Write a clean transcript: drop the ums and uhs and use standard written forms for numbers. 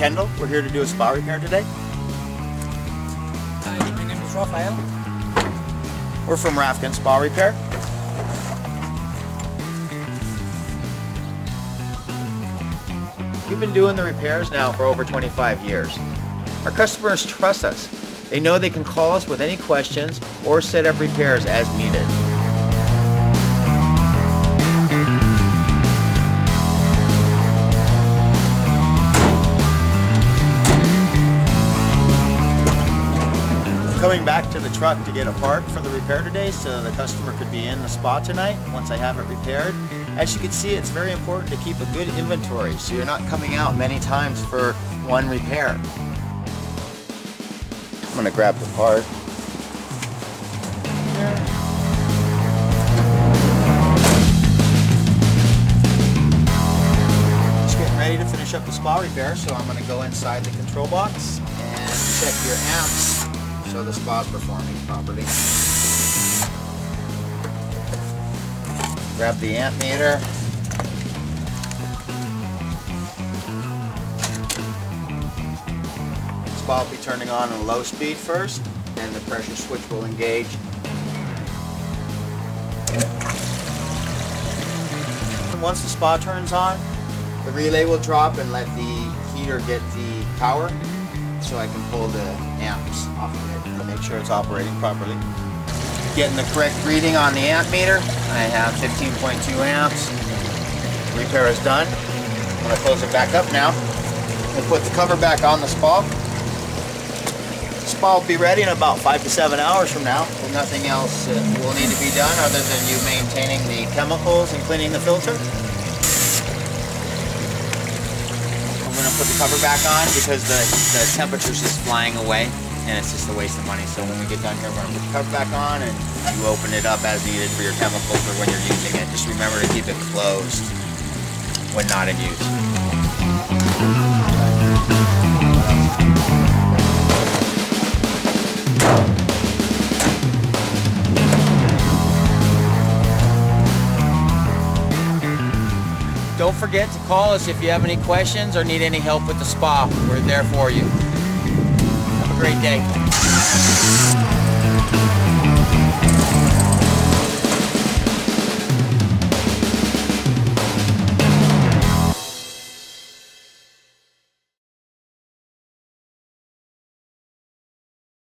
Kendal. We're here to do a spa repair today. Hi, my name is Rafael. We're from Rafken Spa Repair. We've been doing the repairs now for over 25 years. Our customers trust us. They know they can call us with any questions or set up repairs as needed. Coming back to the truck to get a part for the repair today so the customer could be in the spa tonight once I have it repaired. As you can see, it's very important to keep a good inventory so you're not coming out many times for one repair. I'm going to grab the part. Just getting ready to finish up the spa repair, so I'm going to go inside the control box and check your amps so the spa is performing properly. Grab the amp meter. Spa will be turning on low speed first, and the pressure switch will engage. And once the spa turns on, the relay will drop and let the heater get the power so I can pull the amps off of it to make sure it's operating properly. Getting the correct reading on the amp meter. I have 15.2 amps. Repair is done. I'm going to close it back up now and put the cover back on the spa. The spa will be ready in about 5 to 7 hours from now. Well, nothing else will need to be done other than you maintaining the chemicals and cleaning the filter. I'm going to put the cover back on because the temperature's just flying away and it's just a waste of money. So when we get done here, we're going to put the cover back on and you open it up as needed for your chemicals or when you're using it. Just remember to keep it closed when not in use. Don't forget to call us if you have any questions or need any help with the spa. We're there for you. Have a great day.